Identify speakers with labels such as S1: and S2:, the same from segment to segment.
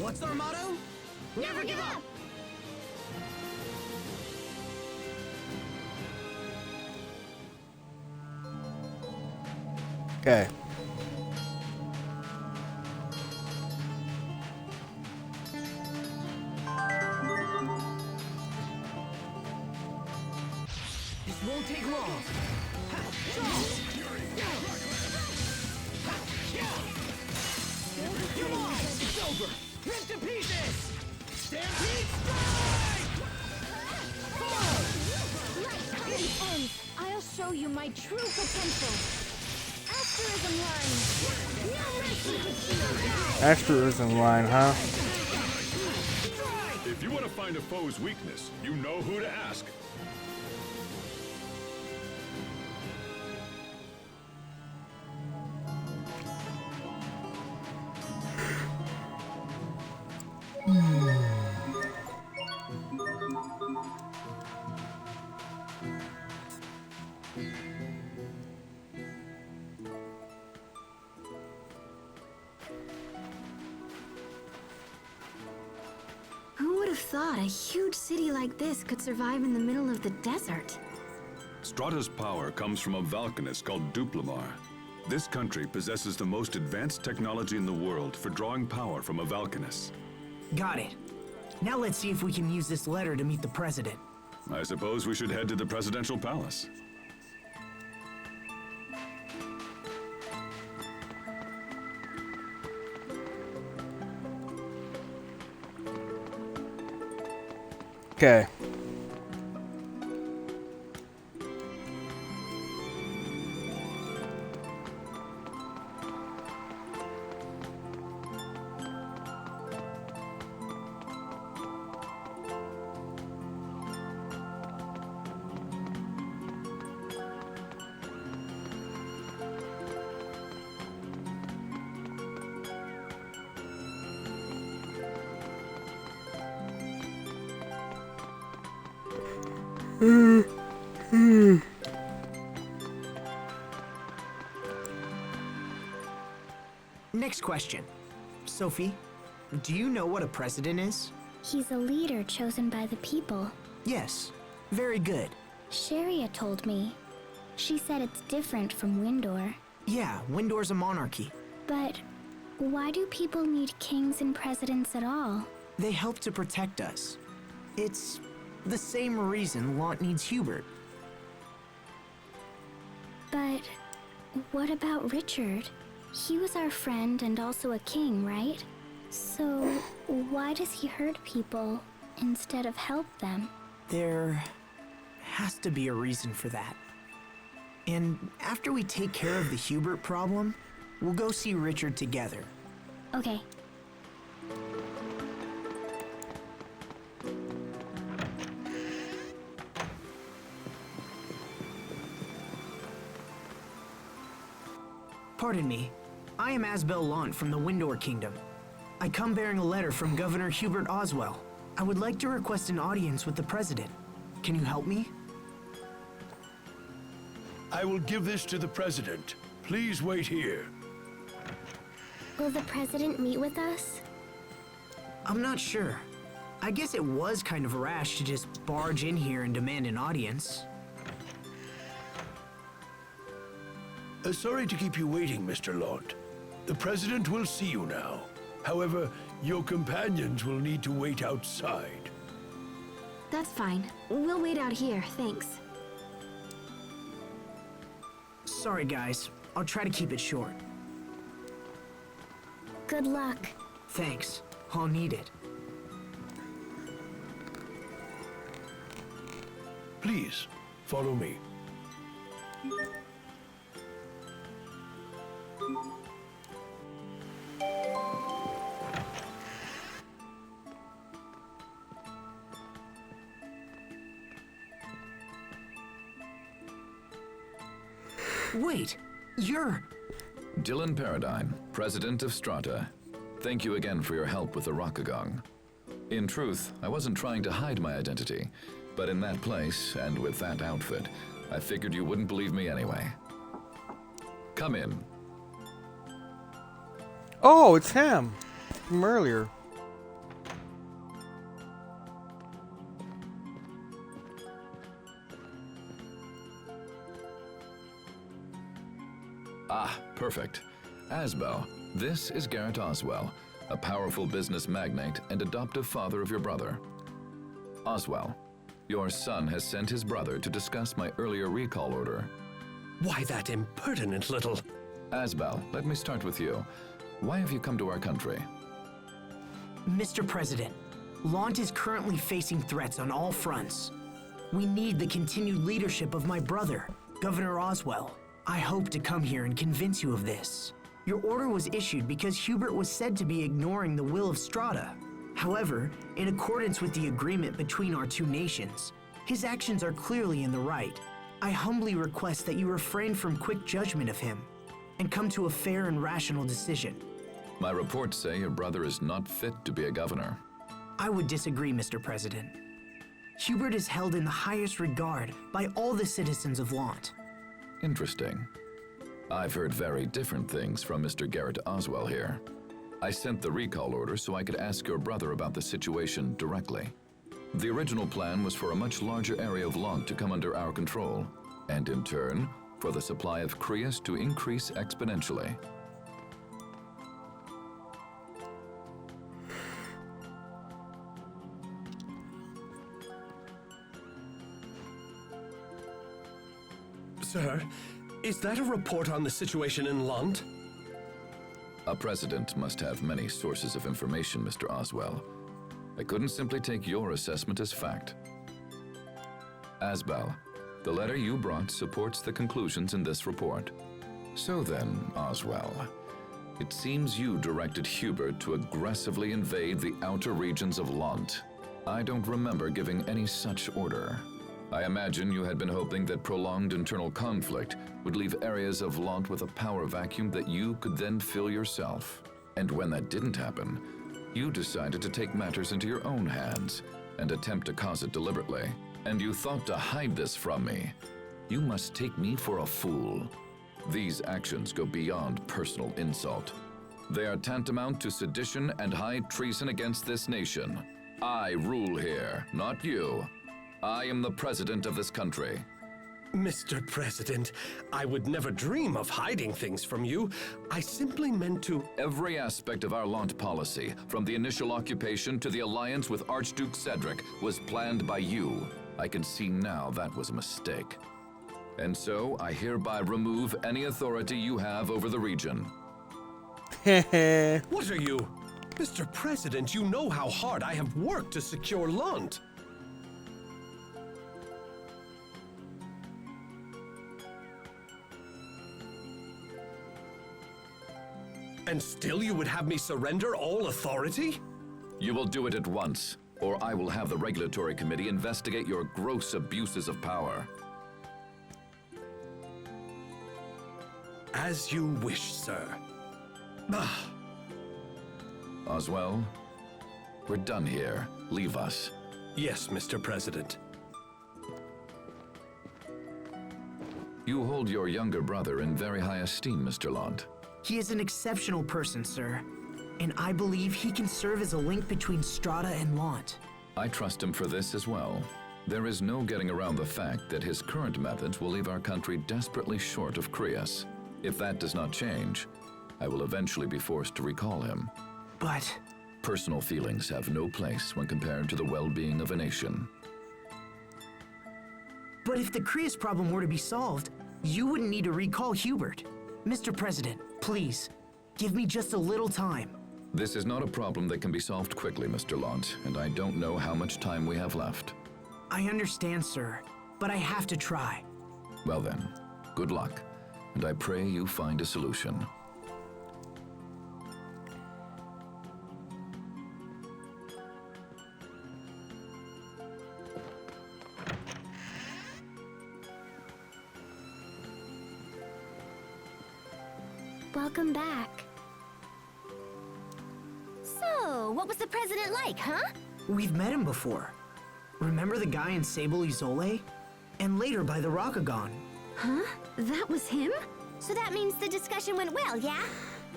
S1: What's our motto?
S2: Never give up!
S3: Okay.
S1: This won't take long. Come on! It's over! Rip to pieces! Stampede strike!
S2: Right, ends. I'll show you my true potential. Asterism line. No mercy for you.
S3: Asterism line, huh?
S4: If you want to find a foe's weakness, you know who to ask.
S5: Who would have thought a huge city like this could survive in the middle of the desert?
S4: Strata's power comes from a volcanist called Duplimar. This country possesses the most advanced technology in the world for drawing power from a volcanist.
S1: Got it. Now let's see if we can use this letter to meet the president.
S4: I suppose we should head to the presidential palace.
S3: Okay.
S1: Next question. Sophie, do you know what a president is?
S2: He's a leader chosen by the people.
S1: Yes. Very good.
S2: Sharia told me. She said it's different from Windor.
S1: Yeah, Windor's a monarchy.
S2: But why do people need kings and presidents at all?
S1: They help to protect us. It's the same reason Lant needs Hubert.
S2: But what about Richard? He was our friend and also a king, right? So why does he hurt people instead of help them?
S1: There has to be a reason for that. And after we take care of the Hubert problem, we'll go see Richard together.
S2: Okay.
S1: Pardon me. I am Asbel Lant from the Windor Kingdom. I come bearing a letter from Governor Hubert Oswell. I would like to request an audience with the President. Can you help me?
S6: I will give this to the President. Please wait here.
S2: Will the president meet with us?
S1: I'm not sure. I guess it was kind of rash to just barge in here and demand an audience.
S6: Sorry to keep you waiting, Mr. Lant. The President will see you now. However, your companions will need to wait outside.
S5: That's fine. We'll wait out here, thanks.
S1: Sorry, guys. I'll try to keep it short.
S2: Good luck.
S1: Thanks. I'll need it.
S6: Please, follow me.
S1: Wait, you're...
S7: Dylan Paradine, President of Strata. Thank you again for your help with the Rockagong. In truth, I wasn't trying to hide my identity, but in that place, and with that outfit, I figured you wouldn't believe me anyway. Come in.
S3: Oh, it's him from earlier.
S7: Perfect. Asbel, this is Garrett Oswell, a powerful business magnate and adoptive father of your brother. Oswell, your son has sent his brother to discuss my earlier recall order.
S8: Why, that impertinent little...
S7: Asbel, let me start with you. Why have you come to our country?
S1: Mr. President, Lant is currently facing threats on all fronts. We need the continued leadership of my brother, Governor Oswell. I hope to come here and convince you of this. Your order was issued because Hubert was said to be ignoring the will of Strata. However, in accordance with the agreement between our two nations, his actions are clearly in the right. I humbly request that you refrain from quick judgment of him and come to a fair and rational decision.
S7: My reports say your brother is not fit to be a governor.
S1: I would disagree, Mr. President. Hubert is held in the highest regard by all the citizens of Lant.
S7: Interesting. I've heard very different things from Mr. Garrett Oswell here. I sent the recall order so I could ask your brother about the situation directly. The original plan was for a much larger area of Lant to come under our control, and in turn, for the supply of Creus to increase exponentially.
S8: Sir, is that a report on the situation in Lant?
S7: A president must have many sources of information, Mr. Oswell. I couldn't simply take your assessment as fact. Asbel, the letter you brought supports the conclusions in this report. So then, Oswell, it seems you directed Hubert to aggressively invade the outer regions of Lant. I don't remember giving any such order. I imagine you had been hoping that prolonged internal conflict would leave areas of Lant with a power vacuum that you could then fill yourself. And when that didn't happen, you decided to take matters into your own hands and attempt to cause it deliberately. And you thought to hide this from me. You must take me for a fool. These actions go beyond personal insult. They are tantamount to sedition and high treason against this nation. I rule here, not you. I am the president of this country.
S8: Mr. President, I would never dream of hiding things from you. I simply meant to...
S7: Every aspect of our Lant policy, from the initial occupation to the alliance with Archduke Cedric, was planned by you. I can see now that was a mistake. And so, I hereby remove any authority you have over the region.
S8: What are you? Mr. President, you know how hard I have worked to secure Lant. And still you would have me surrender all authority?
S7: You will do it at once, or I will have the regulatory committee investigate your gross abuses of power.
S8: As you wish, sir.
S7: Oswell, we're done here. Leave us.
S8: Yes, Mr. President.
S7: You hold your younger brother in very high esteem, Mr. Lant.
S1: He is an exceptional person, sir, and I believe he can serve as a link between Strata and Lant.
S7: I trust him for this as well. There is no getting around the fact that his current methods will leave our country desperately short of Creus. If that does not change, I will eventually be forced to recall him.
S1: But
S7: Personal feelings have no place when compared to the well-being of a nation.
S1: if the Creus problem were to be solved, you wouldn't need to recall Hubert. Mr. President, please, give me just a little time.
S7: This is not a problem that can be solved quickly, Mr. Lant, and I don't know how much time we have left.
S1: I understand, sir, but I have to try.
S7: Well then, good luck, and I pray you find a solution.
S2: Welcome back.
S5: So, what was the president like, huh?
S1: We've met him before. Remember the guy in Sable Isole? And later by the Rakagon.
S5: Huh? That was him? So that means the discussion went well, yeah?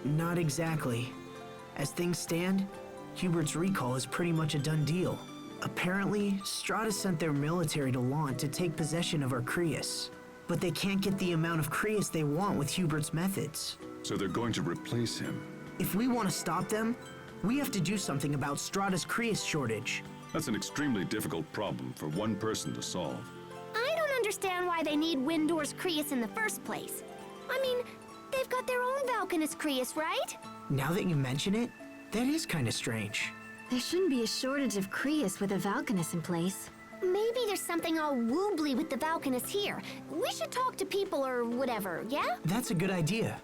S1: Not exactly. As things stand, Hubert's recall is pretty much a done deal. Apparently, Strata sent their military to Lant to take possession of our Creus. But they can't get the amount of Creus they want with Hubert's methods.
S4: So they're going to replace him.
S1: If we want to stop them, we have to do something about Strata's Creus shortage.
S4: That's an extremely difficult problem for one person to solve.
S9: I don't understand why they need Windor's Creus in the first place. I mean, they've got their own Valkanus Creus, right?
S1: Now that you mention it, that is kind of strange.
S5: There shouldn't be a shortage of Creus with a Valkanus in place.
S9: Maybe there's something all woobly with the Valkanus here. We should talk to people or whatever, yeah?
S1: That's a good idea.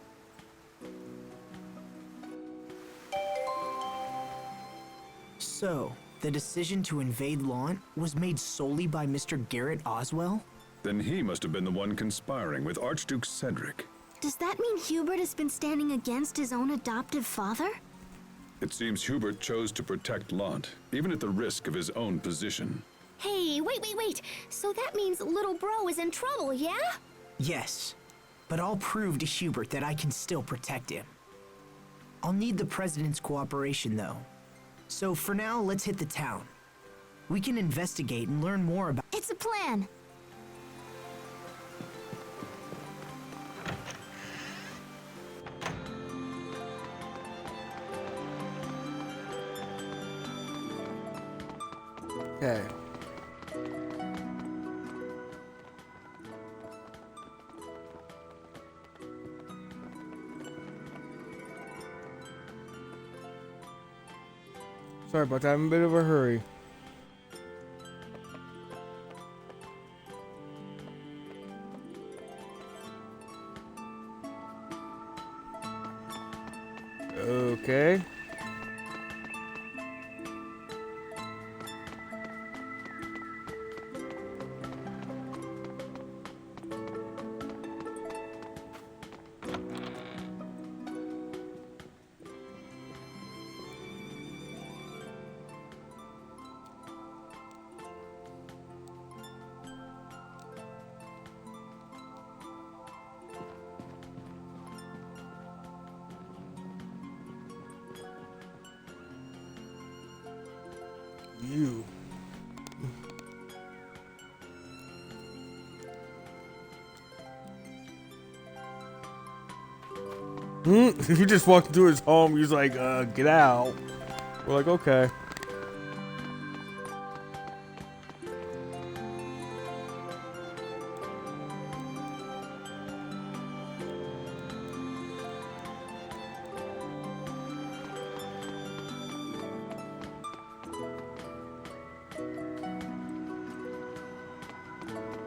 S1: So, the decision to invade Lant was made solely by Mr. Garrett Oswell?
S4: Then he must have been the one conspiring with Archduke Cedric.
S5: Does that mean Hubert has been standing against his own adoptive father?
S4: It seems Hubert chose to protect Lant, even at the risk of his own position.
S9: Hey, wait. So that means little bro is in trouble, yeah?
S1: Yes, but I'll prove to Hubert that I can still protect him. I'll need the President's cooperation, though. So for now, let's hit the town. We can investigate and learn more about—
S9: It's a plan.
S3: Okay. Sorry about that, I'm in a bit of a hurry. Okay. You. He just walked into his home. He's like, get out. We're like, okay.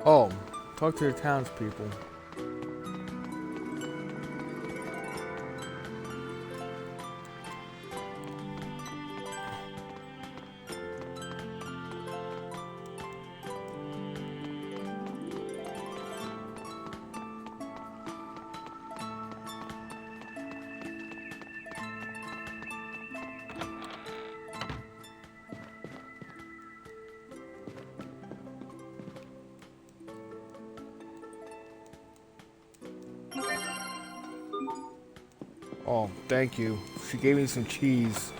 S3: Oh, talk to the townspeople. Oh, thank you. She gave me some cheese.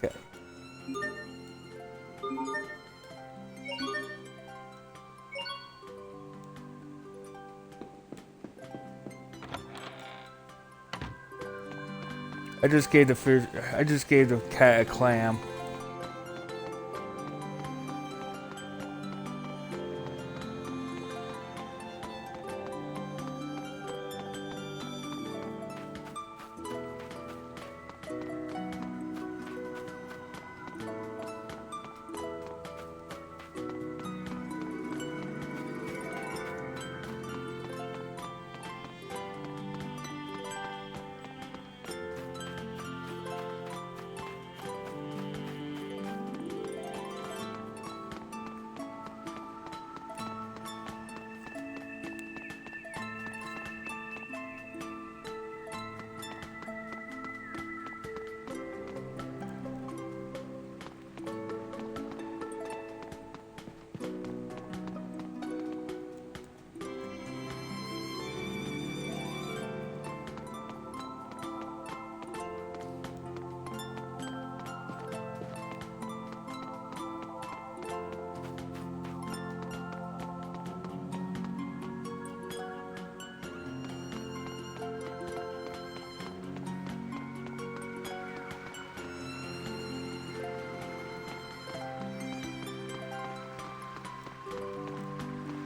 S3: Okay. I just gave the fish. I just gave the cat a clam.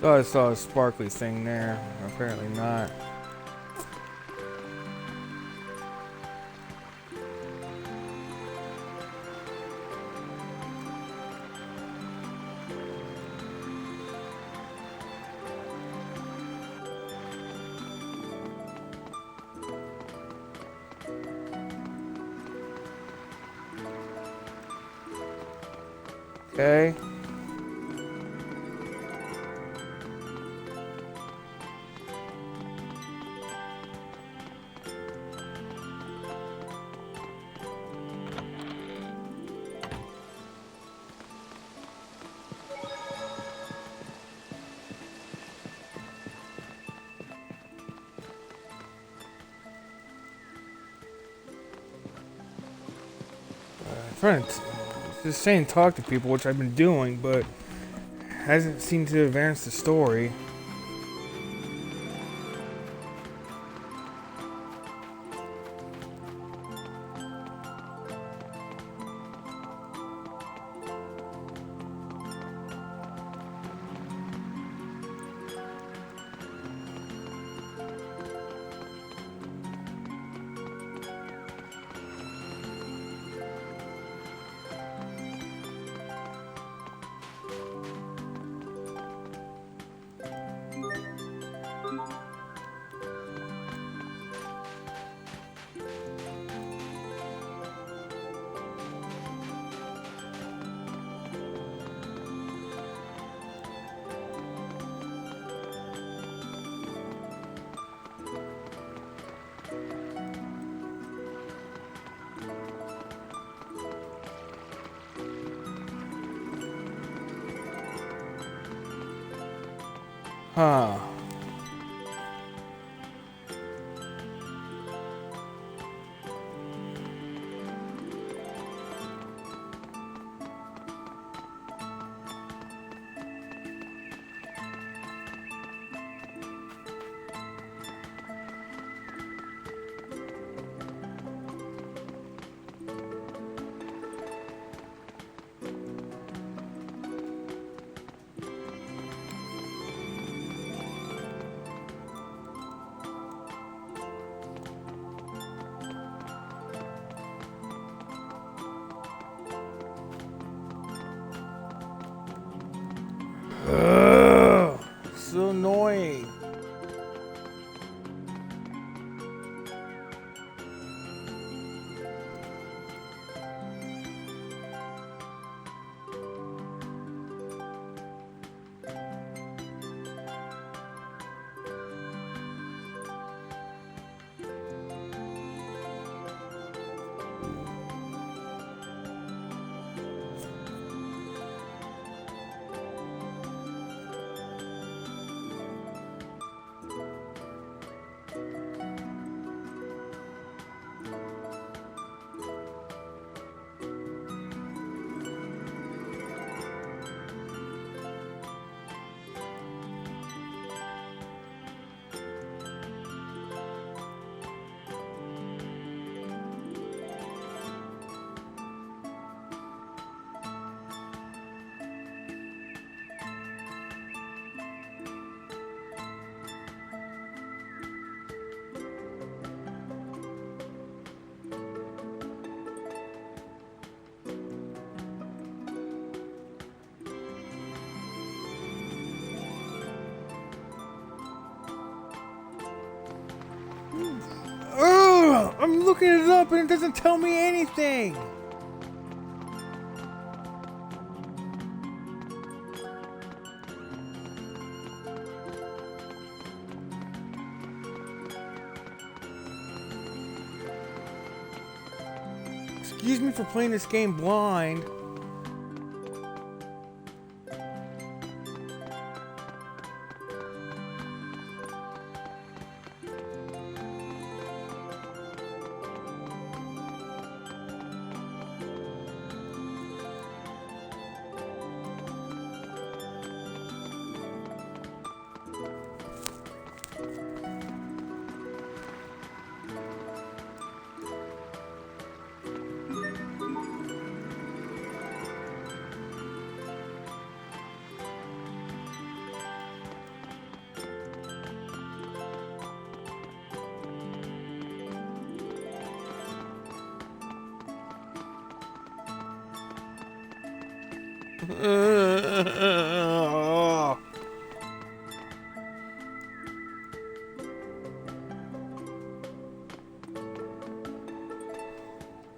S3: Thought I saw a sparkly thing there. Apparently not. Okay. Trying to just saying talk to people, which I've been doing, but hasn't seemed to advance the story. Huh. Ugh, so annoying. Ugh, I'm looking it up and it doesn't tell me anything. Excuse me for playing this game blind.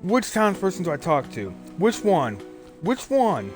S3: Which townsperson do I talk to? Which one? Which one?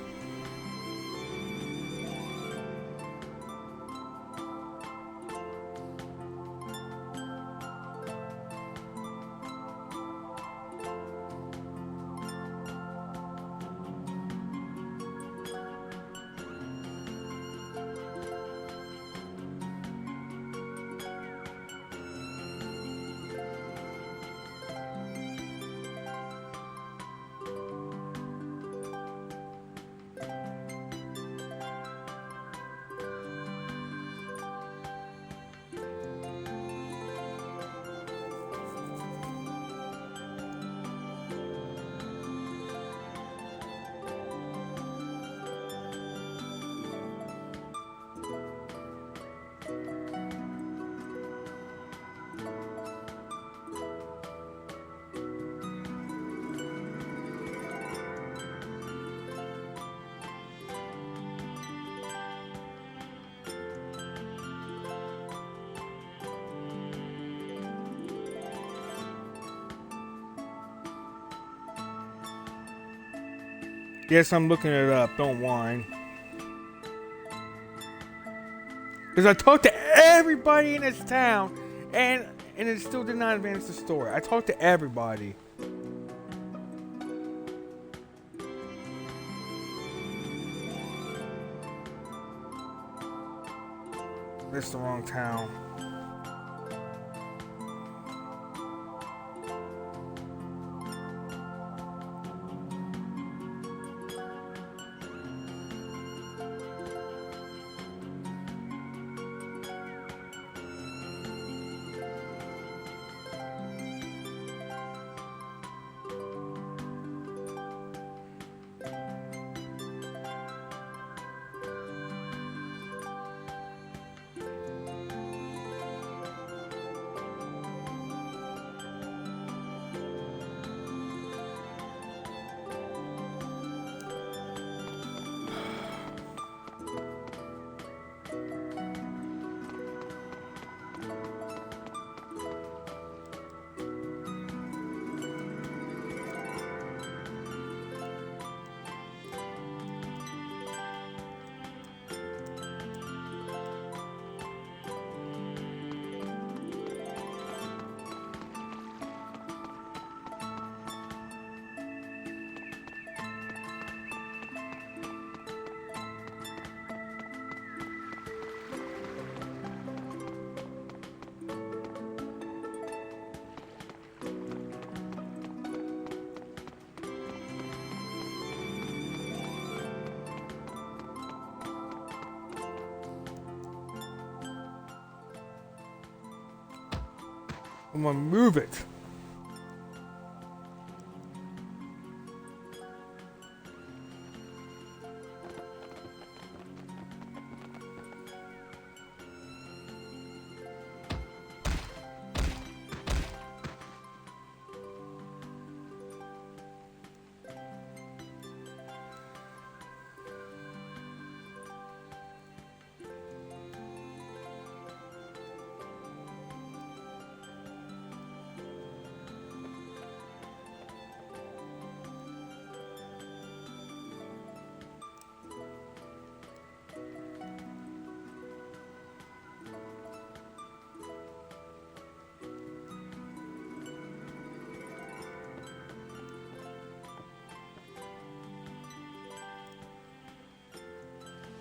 S3: Yes, I'm looking it up. Don't whine. Because I talked to everybody in this town, and it still did not advance the story. I talked to everybody. This is the wrong town. I'm gonna move it.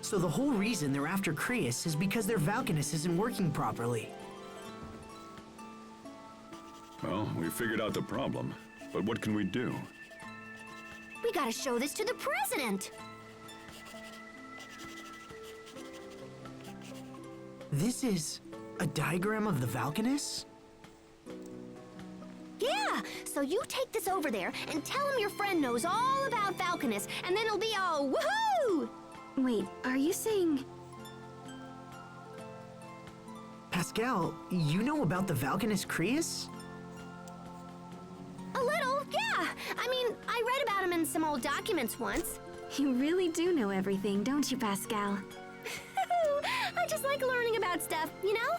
S1: So the whole reason they're after Creus is because their Valkanus isn't working properly.
S4: Well, we figured out the problem, but what can we do?
S9: We gotta show this to the president.
S1: This is a diagram of the Valkanus?
S9: Yeah, so you take this over there and tell him your friend knows all about Valkanus, and then it'll be all woohoo!
S5: Wait, are you saying...
S1: Pascal, you know about the Valkanus Creus?
S9: A little, yeah. I mean, I read about him in some old documents once.
S5: You really do know everything, don't you, Pascal?
S9: I just like learning about stuff, you know?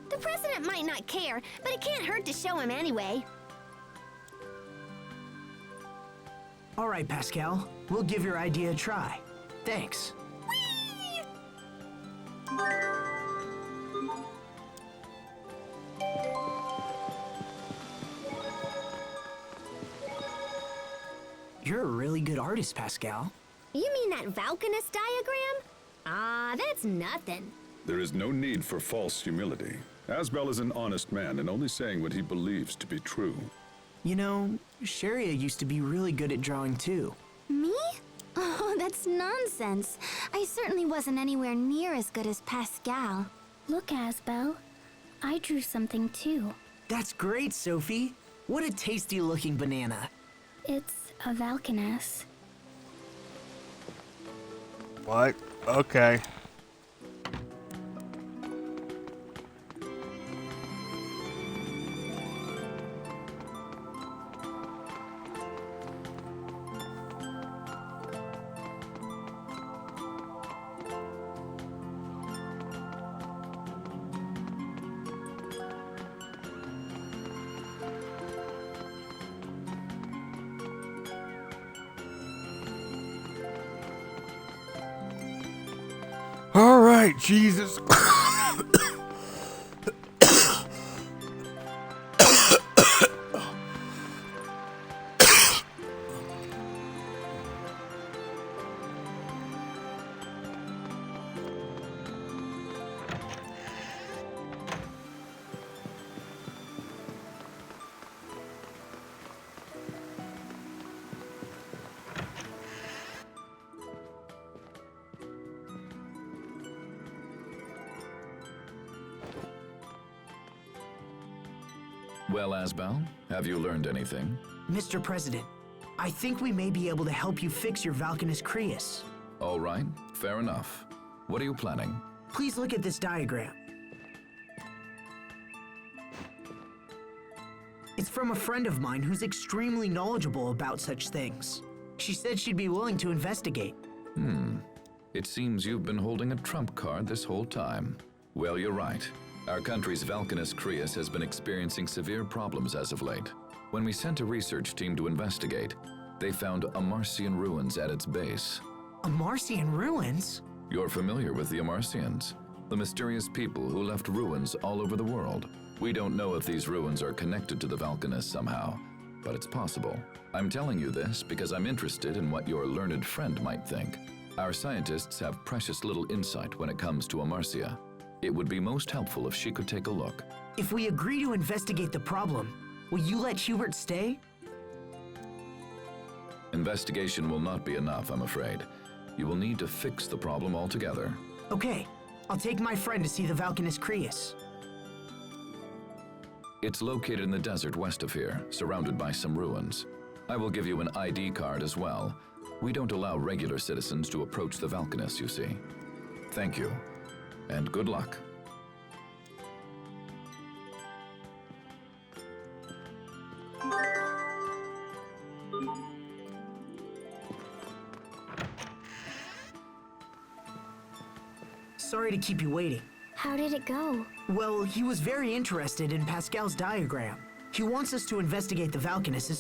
S9: The president might not care, but it can't hurt to show him anyway.
S1: All right, Pascal. We'll give your idea a try. Thanks. You're a really good artist, Pascal.
S9: You mean that Valkanus diagram? Ah, that's nothing.
S4: There is no need for false humility. Asbel is an honest man and only saying what he believes to be true.
S1: You know, Sharia used to be really good at drawing too.
S5: Me? Oh, that's nonsense. I certainly wasn't anywhere near as good as Pascal.
S2: Look, Asbel. I drew something too.
S1: That's great, Sophie. What a tasty-looking banana.
S2: It's a Valkanus.
S3: What? Okay. All right, Jesus.
S7: Well, Asbel, have you learned anything?
S1: Mr. President, I think we may be able to help you fix your Valkanus Creus.
S7: All right, fair enough. What are you planning?
S1: Please look at this diagram. It's from a friend of mine who's extremely knowledgeable about such things. She said she'd be willing to investigate.
S7: It seems you've been holding a trump card this whole time. Well, you're right. Our country's Valkanus Creus has been experiencing severe problems as of late. When we sent a research team to investigate, they found Amarcian ruins at its base.
S1: Amarcian ruins?
S7: You're familiar with the Amarcians, the mysterious people who left ruins all over the world. We don't know if these ruins are connected to the Valkanus somehow, but it's possible. I'm telling you this because I'm interested in what your learned friend might think. Our scientists have precious little insight when it comes to Amarcia. It would be most helpful if she could take a look.
S1: If we agree to investigate the problem, will you let Hubert stay?
S7: Investigation will not be enough, I'm afraid. You will need to fix the problem altogether.
S1: Okay, I'll take my friend to see the Valkanus Creus.
S7: It's located in the desert west of here, surrounded by some ruins. I will give you an ID card as well. We don't allow regular citizens to approach the Valkanus, you see. Thank you, and good luck.
S1: Sorry to keep you waiting.
S2: How did it go?
S1: Well, he was very interested in Pascal's diagram. He wants us to investigate the Valkanus as